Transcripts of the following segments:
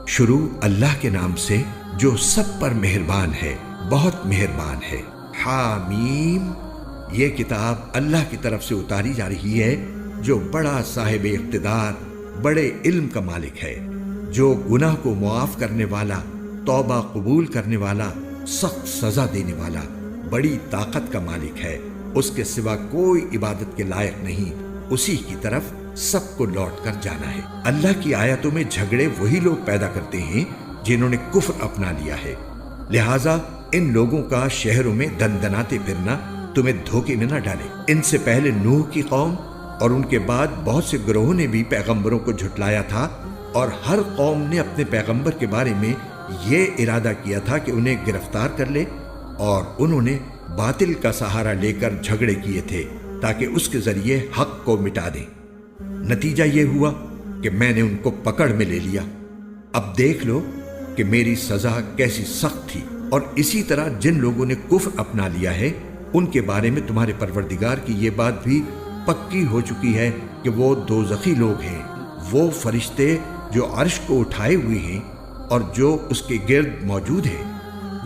شروع اللہ کے نام سے جو سب پر مہربان ہے، بہت مہربان ہے۔ حامیم، یہ کتاب اللہ کی طرف سے اتاری جا رہی ہے جو بڑا صاحب اقتدار، بڑے علم کا مالک ہے، جو گناہ کو معاف کرنے والا، توبہ قبول کرنے والا، سخت سزا دینے والا، بڑی طاقت کا مالک ہے۔ اس کے سوا کوئی عبادت کے لائق نہیں، اسی کی طرف سب کو لوٹ کر جانا ہے۔ اللہ کی آیتوں میں جھگڑے وہی لوگ پیدا کرتے ہیں جنہوں نے کفر اپنا لیا ہے، لہٰذا ان لوگوں کا شہروں میں دندناتے پھرنا تمہیں دھوکے میں نہ ڈالے۔ ان سے پہلے نوح کی قوم اور ان کے بعد بہت سے گروہوں نے بھی پیغمبروں کو جھٹلایا تھا، اور ہر قوم نے اپنے پیغمبر کے بارے میں یہ ارادہ کیا تھا کہ انہیں گرفتار کر لے، اور انہوں نے باطل کا سہارا لے کر جھگڑے کیے تھے تاکہ اس کے ذریعے حق کو مٹا دیں۔ نتیجہ یہ ہوا کہ میں نے ان کو پکڑ میں لے لیا۔ اب دیکھ لو کہ میری سزا کیسی سخت تھی۔ اور اسی طرح جن لوگوں نے کفر اپنا لیا ہے ان کے بارے میں تمہارے پروردگار کی یہ بات بھی پکی ہو چکی ہے کہ وہ دوزخی لوگ ہیں، وہ فرشتے جو عرش کو اٹھائے ہوئے ہیں اور جو اس کے گرد موجود ہیں،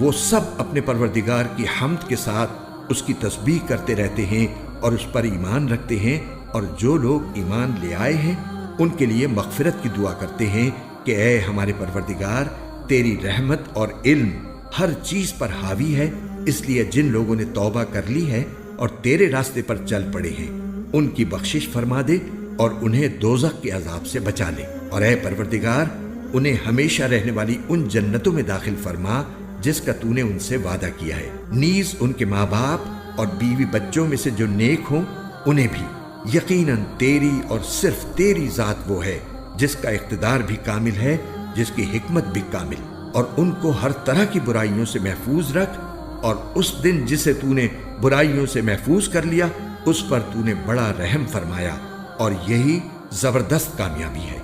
وہ سب اپنے پروردگار کی حمد کے ساتھ اس کی تسبیح کرتے رہتے ہیں اور اس پر ایمان رکھتے ہیں، اور جو لوگ ایمان لے آئے ہیں ان کے لیے مغفرت کی دعا کرتے ہیں کہ اے ہمارے پروردگار، تیری رحمت اور علم ہر چیز پر حاوی ہے، اس لیے جن لوگوں نے توبہ کر لی ہے اور تیرے راستے پر چل پڑے ہیں ان کی بخشش فرما دے اور انہیں دوزخ کے عذاب سے بچا لے، اور اے پروردگار انہیں ہمیشہ رہنے والی ان جنتوں میں داخل فرما جس کا تو نے ان سے وعدہ کیا ہے۔ نیز ان کے ماں باپ اور بیوی بچوں میں سے جو نیک ہوں انہیں بھی۔ یقیناً تیری اور صرف تیری ذات وہ ہے جس کا اقتدار بھی کامل ہے، جس کی حکمت بھی کامل، اور ان کو ہر طرح کی برائیوں سے محفوظ رکھ، اور اس دن جسے تو نے برائیوں سے محفوظ کر لیا اس پر تو نے بڑا رحم فرمایا، اور یہی زبردست کامیابی ہے۔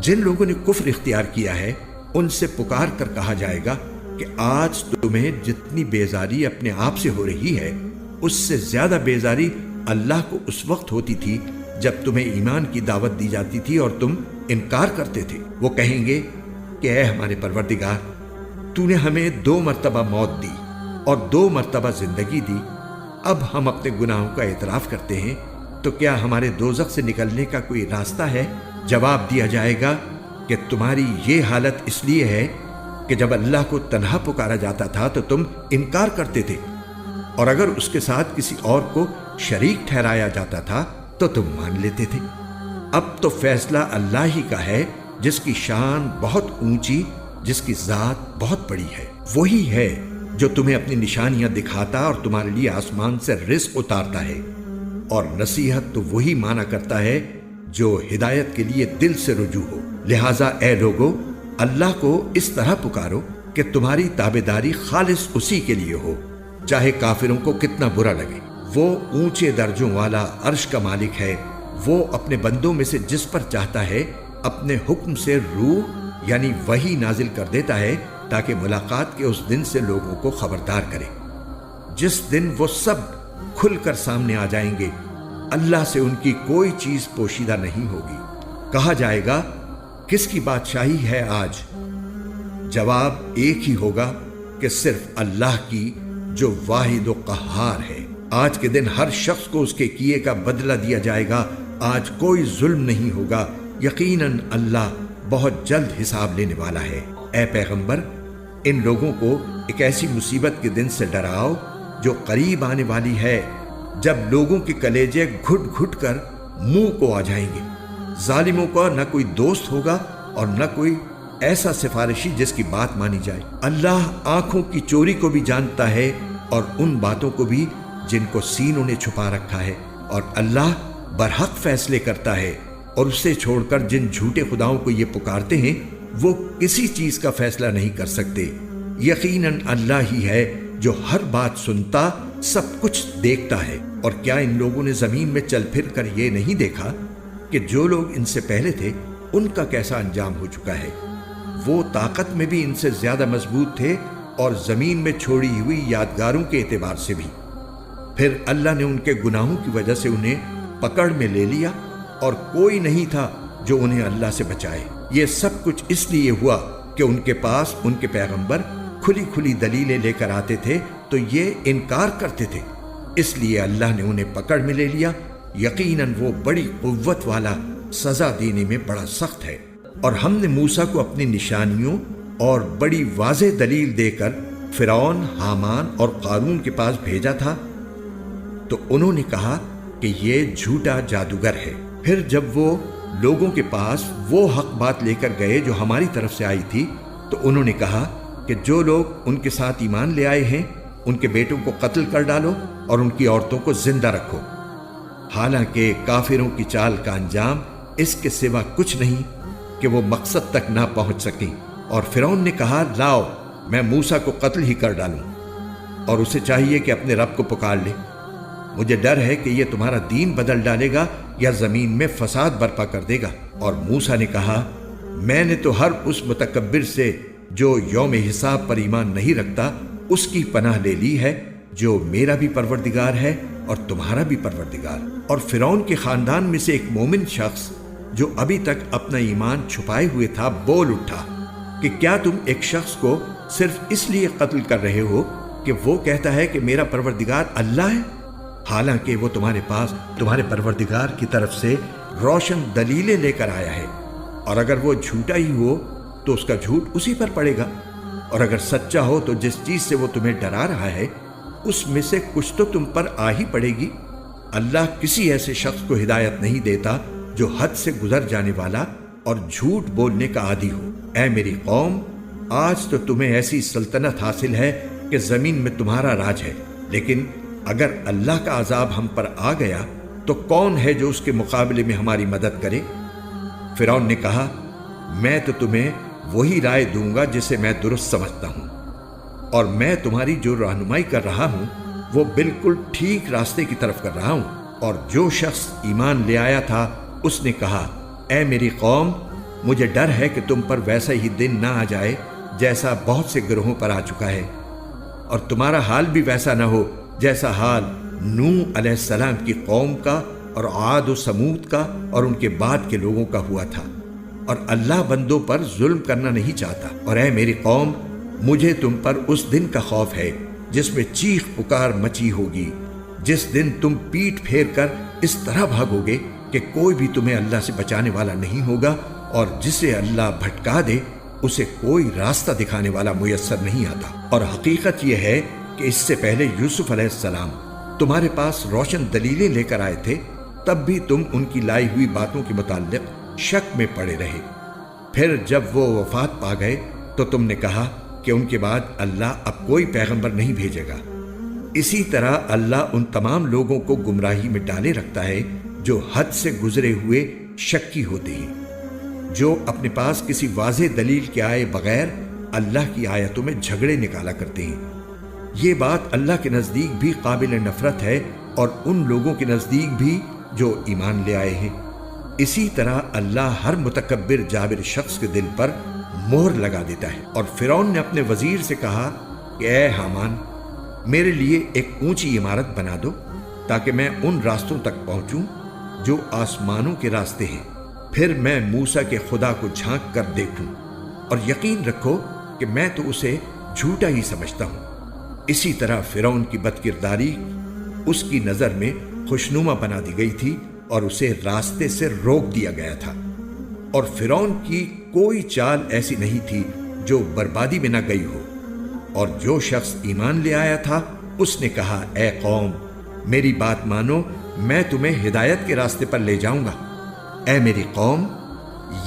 جن لوگوں نے کفر اختیار کیا ہے ان سے پکار کر کہا جائے گا کہ آج تمہیں جتنی بیزاری اپنے آپ سے ہو رہی ہے اس سے زیادہ بیزاری اللہ کو اس وقت ہوتی تھی جب تمہیں ایمان کی دعوت دی جاتی تھی اور تم انکار کرتے تھے۔ وہ کہیں گے کہ اے ہمارے پروردگار، تو نے ہمیں 2 مرتبہ موت دی اور 2 مرتبہ زندگی دی، اب ہم اپنے گناہوں کا اعتراف کرتے ہیں، تو کیا ہمارے دوزخ سے نکلنے کا کوئی راستہ ہے؟ جواب دیا جائے گا کہ تمہاری یہ حالت اس لیے ہے کہ جب اللہ کو تنہا پکارا جاتا تھا تو تم انکار کرتے تھے، اور اگر اس کے ساتھ کسی اور کو شریک ٹھہرایا جاتا تھا تو تم مان لیتے تھے۔ اب تو فیصلہ اللہ ہی کا ہے جس کی شان بہت اونچی، جس کی ذات بہت بڑی ہے۔ وہی ہے جو تمہیں اپنی نشانیاں دکھاتا اور تمہارے لیے آسمان سے رزق اتارتا ہے، اور نصیحت تو وہی مانا کرتا ہے جو ہدایت کے لیے دل سے رجوع ہو۔ لہٰذا اے لوگو، اللہ کو اس طرح پکارو کہ تمہاری تابعداری خالص اسی کے لیے ہو، چاہے کافروں کو کتنا برا لگے۔ وہ اونچے درجوں والا عرش کا مالک ہے، وہ اپنے بندوں میں سے جس پر چاہتا ہے اپنے حکم سے روح یعنی وحی نازل کر دیتا ہے تاکہ ملاقات کے اس دن سے لوگوں کو خبردار کرے، جس دن وہ سب کھل کر سامنے آ جائیں گے، اللہ سے ان کی کوئی چیز پوشیدہ نہیں ہوگی۔ کہا جائے گا کس کی بادشاہی ہے آج؟ جواب ایک ہی ہوگا کہ صرف اللہ کی، جو واحد و قہار ہے۔ آج کے دن ہر شخص کو اس کے کیے کا بدلہ دیا جائے گا، آج کوئی ظلم نہیں ہوگا، یقیناً اللہ بہت جلد حساب لینے والا ہے۔ اے پیغمبر، ان لوگوں کو ایک ایسی مصیبت کے دن سے ڈراؤ جو قریب آنے والی ہے، جب لوگوں کے کلیجے گھٹ گھٹ کر منہ کو آ جائیں گے۔ ظالموں کا نہ کوئی دوست ہوگا اور نہ کوئی ایسا سفارشی جس کی بات مانی جائے۔ اللہ آنکھوں کی چوری کو بھی جانتا ہے اور ان باتوں کو بھی جن کو سینوں نے چھپا رکھا ہے، اور اللہ برحق فیصلے کرتا ہے، اور اسے چھوڑ کر جن جھوٹے خداؤں کو یہ پکارتے ہیں وہ کسی چیز کا فیصلہ نہیں کر سکتے۔ یقیناً اللہ ہی ہے جو ہر بات سنتا، سب کچھ دیکھتا ہے۔ اور کیا ان لوگوں نے زمین میں چل پھر کر یہ نہیں دیکھا کہ جو لوگ ان سے پہلے تھے ان کا کیسا انجام ہو چکا ہے؟ وہ طاقت میں بھی ان سے زیادہ مضبوط تھے اور زمین میں چھوڑی ہوئی یادگاروں کے اعتبار سے بھی۔ پھر اللہ نے ان کے گناہوں کی وجہ سے انہیں پکڑ میں لے لیا، اور کوئی نہیں تھا جو انہیں اللہ سے بچائے۔ یہ سب کچھ اس لیے ہوا کہ ان کے پاس ان کے پیغمبر کھلی کھلی دلیلیں لے کر آتے تھے تو یہ انکار کرتے تھے، اس لیے اللہ نے انہیں پکڑ میں لے لیا۔ یقیناً وہ بڑی قوت والا، سزا دینے میں بڑا سخت ہے۔ اور ہم نے موسیٰ کو اپنی نشانیوں اور بڑی واضح دلیل دے کر فرعون، حامان اور قارون کے پاس بھیجا تھا، تو انہوں نے کہا کہ یہ جھوٹا جادوگر ہے۔ پھر جب وہ لوگوں کے پاس وہ حق بات لے کر گئے جو ہماری طرف سے آئی تھی، تو انہوں نے کہا کہ جو لوگ ان کے ساتھ ایمان لے آئے ہیں ان کے بیٹوں کو قتل کر ڈالو اور ان کی عورتوں کو زندہ رکھو۔ حالانکہ کافروں کی چال کا انجام اس کے سوا کچھ نہیں کہ وہ مقصد تک نہ پہنچ سکیں۔ اور فرعون نے کہا، لاؤ میں موسیٰ کو قتل ہی کر ڈالوں، اور اسے چاہیے کہ اپنے رب کو پکار لے۔ مجھے ڈر ہے کہ یہ تمہارا دین بدل ڈالے گا یا زمین میں فساد برپا کر دے گا۔ اور موسیٰ نے کہا، میں نے تو ہر اس متکبر سے جو یوم حساب پر ایمان نہیں رکھتا اس کی پناہ لے لی ہے، جو میرا بھی پروردگار ہے اور تمہارا بھی پروردگار۔ اور فرعون کے خاندان میں سے ایک مومن شخص جو ابھی تک اپنا ایمان چھپائے ہوئے تھا بول اٹھا کہ کیا تم ایک شخص کو صرف اس لیے قتل کر رہے ہو کہ وہ کہتا ہے کہ میرا پروردگار اللہ ہے، حالانکہ وہ تمہارے پاس تمہارے پروردگار کی طرف سے روشن دلیلیں لے کر آیا ہے؟ اور اگر وہ جھوٹا ہی ہو تو اس کا جھوٹ اسی پر پڑے گا، اور اگر سچا ہو تو جس چیز سے وہ تمہیں ڈرا رہا ہے اس میں سے کچھ تو تم پر آ ہی پڑے گی۔ اللہ کسی ایسے شخص کو ہدایت نہیں دیتا جو حد سے گزر جانے والا اور جھوٹ بولنے کا عادی ہو۔ اے میری قوم، آج تو تمہیں ایسی سلطنت حاصل ہے کہ زمین میں تمہارا راج ہے، لیکن اگر اللہ کا عذاب ہم پر آ گیا تو کون ہے جو اس کے مقابلے میں ہماری مدد کرے؟ فرعون نے کہا، میں تو تمہیں وہی رائے دوں گا جسے میں درست سمجھتا ہوں، اور میں تمہاری جو رہنمائی کر رہا ہوں وہ بالکل ٹھیک راستے کی طرف کر رہا ہوں۔ اور جو شخص ایمان لے آیا تھا اس نے کہا، اے میری قوم، مجھے ڈر ہے کہ تم پر ویسا ہی دن نہ آ جائے جیسا بہت سے گروہوں پر آ چکا ہے، اور تمہارا حال بھی ویسا نہ ہو جیسا حال نوح علیہ السلام کی قوم کا اور عاد و سمود کا اور ان کے بعد کے لوگوں کا ہوا تھا۔ اور اللہ بندوں پر ظلم کرنا نہیں چاہتا۔ اور اے میری قوم، مجھے تم پر اس دن کا خوف ہے جس میں چیخ پکار مچی ہوگی، جس دن تم پیٹ پھیر کر اس طرح بھاگو گے کہ کوئی بھی تمہیں اللہ سے بچانے والا نہیں ہوگا، اور جسے اللہ بھٹکا دے اسے کوئی راستہ دکھانے والا میسر نہیں آتا۔ اور حقیقت یہ ہے کہ اس سے پہلے یوسف علیہ السلام تمہارے پاس روشن دلیلیں لے کر آئے تھے، تب بھی تم ان کی لائی ہوئی باتوں کے متعلق شک میں پڑے رہے۔ پھر جب وہ وفات پا گئے تو تم نے کہا کہ ان کے بعد اللہ اب کوئی پیغمبر نہیں بھیجے گا۔ اسی طرح اللہ ان تمام لوگوں کو گمراہی میں ڈالے رکھتا ہے جو حد سے گزرے ہوئے شکی ہوتے ہیں، جو اپنے پاس کسی واضح دلیل کے آئے بغیر اللہ کی آیتوں میں جھگڑے نکالا کرتے ہیں۔ یہ بات اللہ کے نزدیک بھی قابل نفرت ہے اور ان لوگوں کے نزدیک بھی جو ایمان لے آئے ہیں۔ اسی طرح اللہ ہر متکبر جابر شخص کے دل پر مہر لگا دیتا ہے۔ اور فرعون نے اپنے وزیر سے کہا کہ اے حامان، میرے لیے ایک اونچی عمارت بنا دو تاکہ میں ان راستوں تک پہنچوں جو آسمانوں کے راستے ہیں، پھر میں موسیٰ کے خدا کو جھانک کر دیکھوں، اور یقین رکھو کہ میں تو اسے جھوٹا ہی سمجھتا ہوں۔ اسی طرح فرعون کی بد کرداری اس کی نظر میں خوشنما بنا دی گئی تھی اور اسے راستے سے روک دیا گیا تھا۔ اور فرعون کی کوئی چال ایسی نہیں تھی جو بربادی میں نہ گئی ہو۔ اور جو شخص ایمان لے آیا تھا اس نے کہا، اے قوم، میری بات مانو، میں تمہیں ہدایت کے راستے پر لے جاؤں گا۔ اے میری قوم،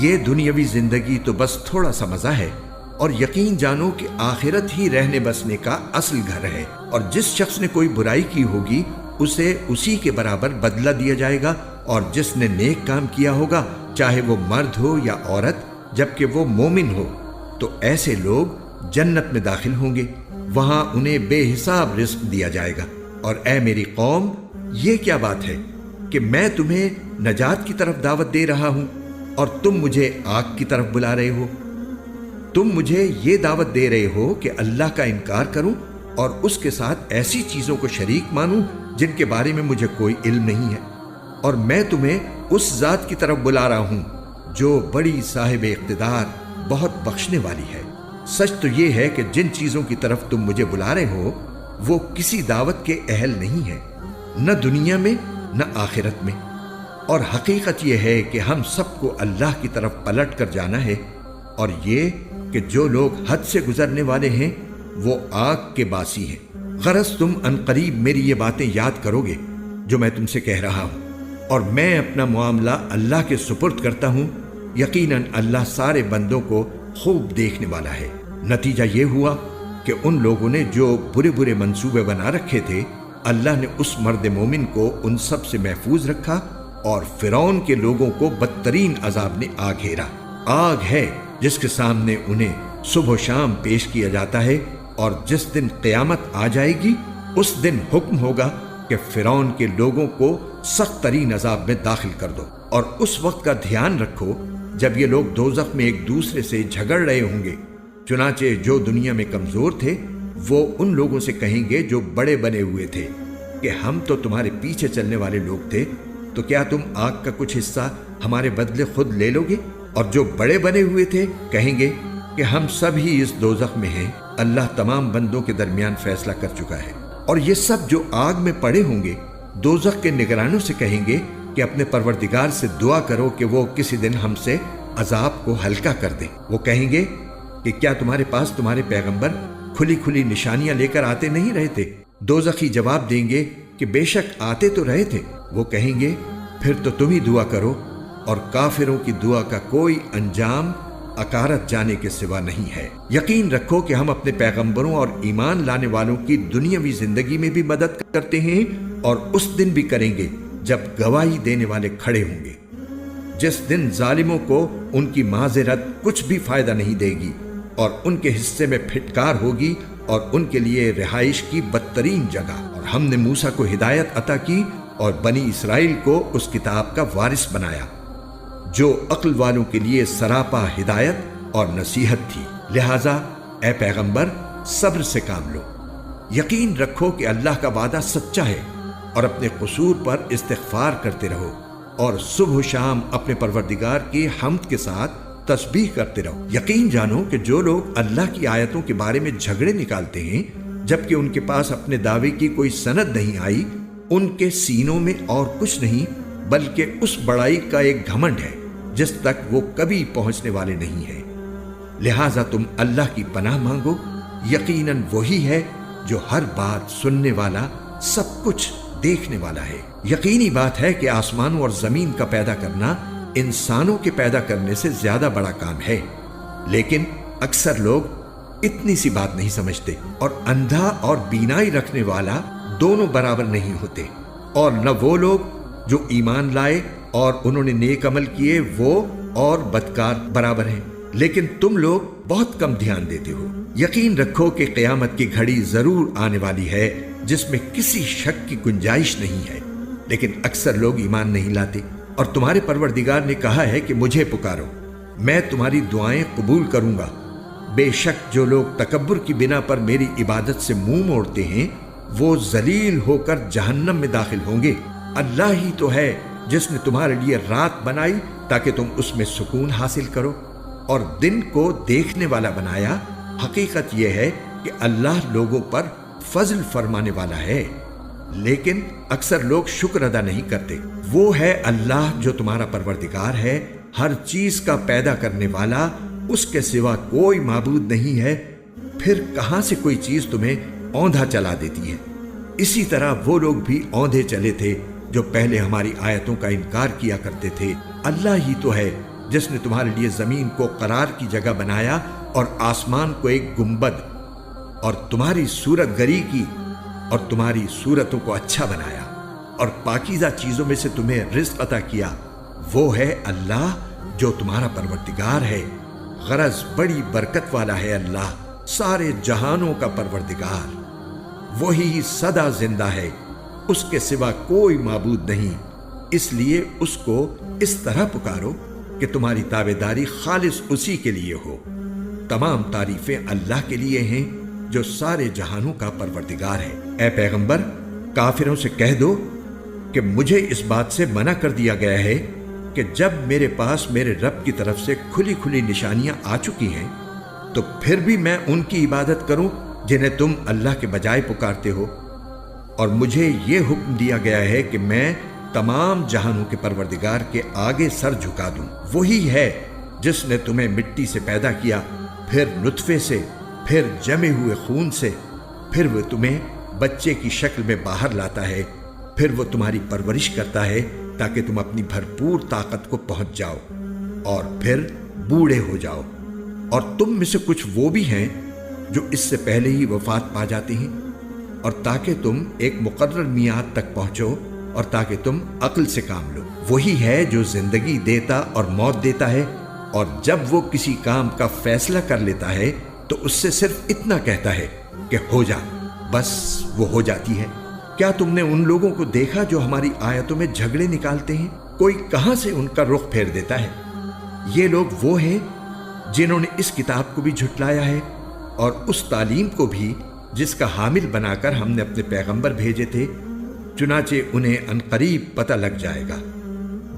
یہ دنیاوی زندگی تو بس تھوڑا سا مزہ ہے، اور یقین جانو کہ آخرت ہی رہنے بسنے کا اصل گھر ہے۔ اور جس شخص نے کوئی برائی کی ہوگی اسے اسی کے برابر بدلہ دیا جائے گا، اور جس نے نیک کام کیا ہوگا چاہے وہ مرد ہو یا عورت جبکہ وہ مومن ہو، تو ایسے لوگ جنت میں داخل ہوں گے، وہاں انہیں بے حساب رزق دیا جائے گا۔ اور اے میری قوم، یہ کیا بات ہے کہ میں تمہیں نجات کی طرف دعوت دے رہا ہوں اور تم مجھے آگ کی طرف بلا رہے ہو؟ تم مجھے یہ دعوت دے رہے ہو کہ اللہ کا انکار کروں اور اس کے ساتھ ایسی چیزوں کو شریک مانوں جن کے بارے میں مجھے کوئی علم نہیں ہے، اور میں تمہیں اس ذات کی طرف بلا رہا ہوں جو بڑی صاحب اقتدار، بہت بخشنے والی ہے۔ سچ تو یہ ہے کہ جن چیزوں کی طرف تم مجھے بلا رہے ہو وہ کسی دعوت کے اہل نہیں ہیں، نہ دنیا میں نہ آخرت میں، اور حقیقت یہ ہے کہ ہم سب کو اللہ کی طرف پلٹ کر جانا ہے، اور یہ کہ جو لوگ حد سے گزرنے والے ہیں وہ آگ کے باسی ہیں۔ غرض تم عنقریب میری یہ باتیں یاد کرو گے جو میں تم سے کہہ رہا ہوں، اور میں اپنا معاملہ اللہ کے سپرد کرتا ہوں۔ یقیناً اللہ سارے بندوں کو خوب دیکھنے والا ہے۔ نتیجہ یہ ہوا کہ ان لوگوں نے جو برے برے منصوبے بنا رکھے تھے، اللہ نے اس مرد مومن کو ان سب سے محفوظ رکھا، اور فرعون کے لوگوں کو بدترین عذاب نے آ گھیرا۔ آگ ہے جس کے سامنے انہیں صبح و شام پیش کیا جاتا ہے، اور جس دن قیامت آ جائے گی اس دن حکم ہوگا کہ فرعون کے لوگوں کو سخت ترین عذاب میں داخل کر دو۔ اور اس وقت کا دھیان رکھو جب یہ لوگ دوزخ میں ایک دوسرے سے جھگڑ رہے ہوں گے، چنانچہ جو دنیا میں کمزور تھے وہ ان لوگوں سے کہیں گے جو بڑے بنے ہوئے تھے کہ ہم تو تمہارے پیچھے چلنے والے لوگ تھے، تو کیا تم آگ کا کچھ حصہ ہمارے بدلے خود لے لو گے؟ اور جو بڑے بنے ہوئے تھے کہیں گے کہ ہم سب ہی اس دوزخ میں ہیں، اللہ تمام بندوں کے درمیان فیصلہ کر چکا ہے۔ اور یہ سب جو آگ میں پڑے ہوں گے دوزخ کے نگرانوں سے کہیں گے کہ اپنے پروردگار سے دعا کرو کہ وہ کسی دن ہم سے عذاب کو ہلکا کر دے۔ وہ کہیں گے کہ کیا تمہارے پاس تمہارے پیغمبر کھلی کھلی نشانیاں لے کر آتے نہیں رہے تھے؟ دوزخی جواب دیں گے کہ بے شک آتے تو رہے تھے۔ وہ کہیں گے پھر تو تم ہی دعا کرو، اور کافروں کی دعا کا کوئی انجام اکارت جانے کے سوا نہیں ہے۔ یقین رکھو کہ ہم اپنے پیغمبروں اور ایمان لانے والوں کی دنیاوی زندگی میں بھی مدد کرتے ہیں، اور اس دن بھی کریں گے جب گواہی دینے والے کھڑے ہوں گے، جس دن ظالموں کو ان کی معذرت کچھ بھی فائدہ نہیں دے گی، اور ان کے حصے میں پھٹکار ہوگی اور ان کے لیے رہائش کی بدترین جگہ۔ اور ہم نے موسیٰ کو ہدایت عطا کی اور بنی اسرائیل کو اس کتاب کا وارث بنایا جو عقل والوں کے لیے سراپا ہدایت اور نصیحت تھی۔ لہٰذا اے پیغمبر صبر سے کام لو، یقین رکھو کہ اللہ کا وعدہ سچا ہے، اور اپنے قصور پر استغفار کرتے رہو، اور صبح و شام اپنے پروردگار کی حمد کے ساتھ تسبیح کرتے رہو۔ یقین جانو کہ جو لوگ اللہ کی آیتوں کے بارے میں جھگڑے نکالتے ہیں جبکہ ان کے پاس اپنے دعوے کی کوئی سند نہیں آئی، ان کے سینوں میں اور کچھ نہیں بلکہ اس بڑائی کا ایک گھمنڈ ہے جس تک وہ کبھی پہنچنے والے نہیں ہیں۔ لہٰذا تم اللہ کی پناہ مانگو، یقیناً وہی ہے جو ہر بات سننے والا، سب کچھ دیکھنے والا ہے۔ یقینی بات ہے کہ آسمانوں اور زمین کا پیدا کرنا انسانوں کے پیدا کرنے سے زیادہ بڑا کام ہے، لیکن اکثر لوگ اتنی سی بات نہیں سمجھتے۔ اور اندھا اور بینائی رکھنے والا دونوں برابر نہیں ہوتے، اور نہ وہ لوگ جو ایمان لائے اور انہوں نے نیک عمل کیے وہ اور بدکار برابر ہیں، لیکن تم لوگ بہت کم دھیان دیتے ہو۔ یقین رکھو کہ قیامت کی گھڑی ضرور آنے والی ہے جس میں کسی شک کی گنجائش نہیں ہے، لیکن اکثر لوگ ایمان نہیں لاتے۔ اور تمہارے پروردگار نے کہا ہے کہ مجھے پکارو، میں تمہاری دعائیں قبول کروں گا۔ بے شک جو لوگ تکبر کی بنا پر میری عبادت سے منہ موڑتے ہیں وہ ذلیل ہو کر جہنم میں داخل ہوں گے۔ اللہ ہی تو ہے جس نے تمہارے لیے رات بنائی تاکہ تم اس میں سکون حاصل کرو، اور دن کو دیکھنے والا بنایا۔ حقیقت یہ ہے کہ اللہ لوگوں پر فضل فرمانے والا ہے، لیکن اکثر لوگ شکر ادا نہیں کرتے۔ وہ ہے اللہ جو تمہارا پروردگار ہے، ہر چیز کا پیدا کرنے والا، اس کے سوا کوئی معبود نہیں ہے، پھر کہاں سے کوئی چیز تمہیں اوندھا چلا دیتی ہے؟ اسی طرح وہ لوگ بھی اوندھے چلے تھے جو پہلے ہماری آیتوں کا انکار کیا کرتے تھے۔ اللہ ہی تو ہے جس نے تمہارے لیے زمین کو قرار کی جگہ بنایا اور آسمان کو ایک گنبد، اور تمہاری صورت گری کی اور تمہاری صورتوں کو اچھا بنایا، اور پاکیزہ چیزوں میں سے تمہیں رزق عطا کیا۔ وہ ہے اللہ جو تمہارا پروردگار ہے، غرض بڑی برکت والا ہے اللہ، سارے جہانوں کا پروردگار۔ وہی سدا زندہ ہے، اس کے سوا کوئی معبود نہیں، اس لیے اس کو اس طرح پکارو کہ تمہاری تابعداری خالص اسی کے لیے ہو۔ تمام تعریفیں اللہ کے لیے ہیں جو سارے جہانوں کا پروردگار ہے۔ اے پیغمبر کافروں سے کہہ دو کہ مجھے اس بات سے منع کر دیا گیا ہے کہ کہ جب میرے پاس میرے رب کی طرف سے کھلی کھلی نشانیاں آ چکی ہیں تو پھر بھی میں ان کی عبادت کروں جنہیں تم اللہ کے بجائے پکارتے ہو؟ اور مجھے یہ حکم دیا گیا ہے کہ میں تمام جہانوں کے پروردگار کے آگے سر جھکا دوں۔ وہی ہے جس نے تمہیں مٹی سے پیدا کیا، پھر نطفے سے، پھر جمے ہوئے خون سے، پھر وہ تمہیں بچے کی شکل میں باہر لاتا ہے، پھر وہ تمہاری پرورش کرتا ہے تاکہ تم اپنی بھرپور طاقت کو پہنچ جاؤ اور پھر بوڑھے ہو جاؤ۔ اور تم میں سے کچھ وہ بھی ہیں جو اس سے پہلے ہی وفات پا جاتے ہیں، اور تاکہ تم ایک مقرر میعاد تک پہنچو اور تاکہ تم عقل سے کام لو۔ وہی ہے جو زندگی دیتا اور موت دیتا ہے، اور جب وہ کسی کام کا فیصلہ کر لیتا ہے تو اس سے صرف اتنا کہتا ہے کہ ہو جا، بس وہ ہو جاتی ہے۔ کیا تم نے ان لوگوں کو دیکھا جو ہماری آیتوں میں جھگڑے نکالتے ہیں؟ کوئی کہاں سے ان کا رخ پھیر دیتا ہے؟ یہ لوگ وہ ہیں جنہوں نے اس کتاب کو بھی جھٹلایا ہے اور اس تعلیم کو بھی جس کا حامل بنا کر ہم نے اپنے پیغمبر بھیجے تھے۔ چنانچہ انہیں عنقریب پتہ لگ جائے گا،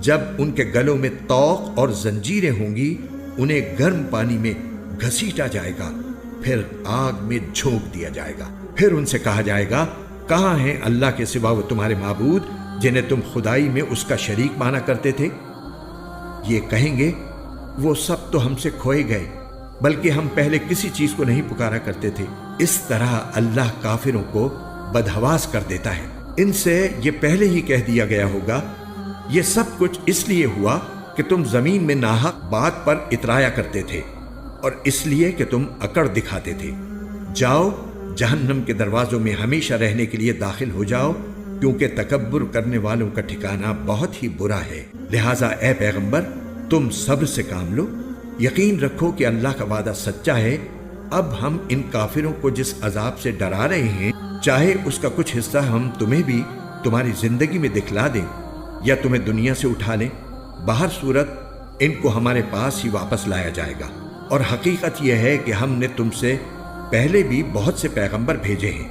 جب ان کے گلوں میں طوق اور زنجیریں ہوں گی، انہیں گرم پانی میں گھسیٹا جائے گا، پھر آگ میں جھونک دیا جائے گا۔ پھر ان سے کہا جائے گا، کہاں ہیں اللہ کے سوا وہ تمہارے معبود جنہیں تم خدائی میں اس کا شریک مانا کرتے تھے؟ یہ کہیں گے، وہ سب تو ہم سے کھوئے گئے، بلکہ ہم پہلے کسی چیز کو نہیں پکارا کرتے تھے۔ اس طرح اللہ کافروں کو بدحواس کر دیتا ہے۔ ان سے یہ پہلے ہی کہہ دیا گیا ہوگا، یہ سب کچھ اس لیے ہوا کہ تم زمین میں ناحق بات پر اترایا کرتے تھے اور اس لیے کہ تم اکڑ دکھاتے تھے۔ جاؤ، جہنم کے دروازوں میں ہمیشہ رہنے کے لیے داخل ہو جاؤ، کیونکہ تکبر کرنے والوں کا ٹھکانہ بہت ہی برا ہے۔ لہٰذا اے پیغمبر، تم صبر سے کام لو، یقین رکھو کہ اللہ کا وعدہ سچا ہے۔ اب ہم ان کافروں کو جس عذاب سے ڈرا رہے ہیں، چاہے اس کا کچھ حصہ ہم تمہیں بھی تمہاری زندگی میں دکھلا دیں یا تمہیں دنیا سے اٹھا لیں، باہر صورت ان کو ہمارے پاس ہی واپس لایا جائے گا۔ اور حقیقت یہ ہے کہ ہم نے تم سے پہلے بھی بہت سے پیغمبر بھیجے ہیں،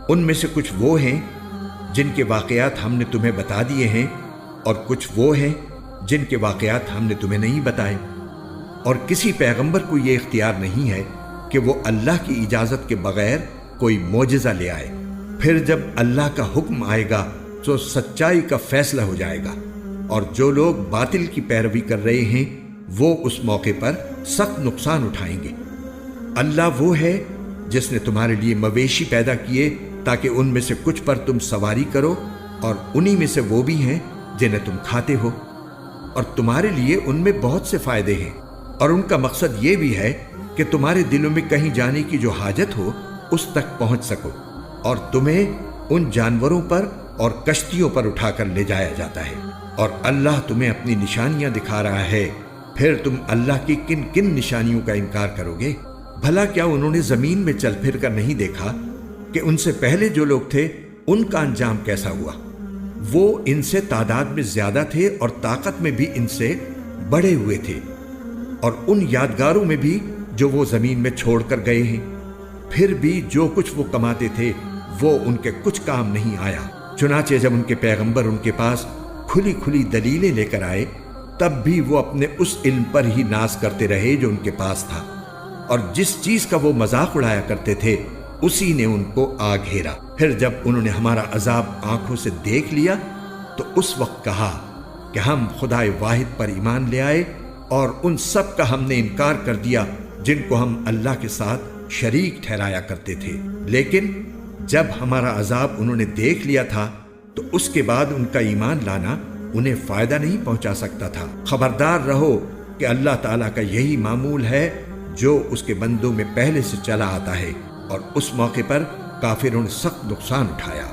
ان میں سے کچھ وہ ہیں جن کے واقعات ہم نے تمہیں بتا دیے ہیں، اور کچھ وہ ہیں جن کے واقعات ہم نے تمہیں نہیں بتائے۔ اور کسی پیغمبر کو یہ اختیار نہیں ہے کہ وہ اللہ کی اجازت کے بغیر کوئی معجزہ لے آئے۔ پھر جب اللہ کا حکم آئے گا تو سچائی کا فیصلہ ہو جائے گا، اور جو لوگ باطل کی پیروی کر رہے ہیں وہ اس موقع پر سخت نقصان اٹھائیں گے۔ اللہ وہ ہے جس نے تمہارے لیے مویشی پیدا کیے تاکہ ان میں سے کچھ پر تم سواری کرو، اور انہی میں سے وہ بھی ہیں جنہیں تم کھاتے ہو، اور تمہارے لیے ان میں بہت سے فائدے ہیں۔ اور ان کا مقصد یہ بھی ہے کہ تمہارے دلوں میں کہیں جانے کی جو حاجت ہو اس تک پہنچ سکو، اور تمہیں ان جانوروں پر اور کشتیوں پر اٹھا کر لے جایا جاتا ہے۔ اور اللہ تمہیں اپنی نشانیاں دکھا رہا ہے، پھر تم اللہ کی کن کن نشانیوں کا انکار کرو گے؟ بھلا کیا انہوں نے زمین میں چل پھر کر نہیں دیکھا کہ ان سے پہلے جو لوگ تھے ان کا انجام کیسا ہوا؟ وہ ان سے تعداد میں زیادہ تھے اور طاقت میں بھی ان سے بڑے ہوئے تھے، اور ان یادگاروں میں بھی جو وہ زمین میں چھوڑ کر گئے ہیں۔ پھر بھی جو کچھ وہ کماتے تھے وہ ان کے کچھ کام نہیں آیا۔ چنانچہ جب ان کے پیغمبر ان کے پاس کھلی کھلی دلیلیں لے کر آئے، تب بھی وہ اپنے اس علم پر ہی ناز کرتے رہے جو ان کے پاس تھا، اور جس چیز کا وہ مذاق اڑایا کرتے تھے اسی نے ان کو آ گھیرا۔ پھر جب انہوں نے ہمارا عذاب آنکھوں سے دیکھ لیا تو اس وقت کہا کہ ہم خدائے واحد پر ایمان لے آئے، اور ان سب کا ہم نے انکار کر دیا جن کو ہم اللہ کے ساتھ شریک ٹھہرایا کرتے تھے۔ لیکن جب ہمارا عذاب انہوں نے دیکھ لیا تھا تو اس کے بعد ان کا ایمان لانا انہیں فائدہ نہیں پہنچا سکتا تھا۔ خبردار رہو کہ اللہ تعالیٰ کا یہی معمول ہے جو اس کے بندوں میں پہلے سے چلا آتا ہے، اور اس موقع پر کافروں نے سخت نقصان اٹھایا۔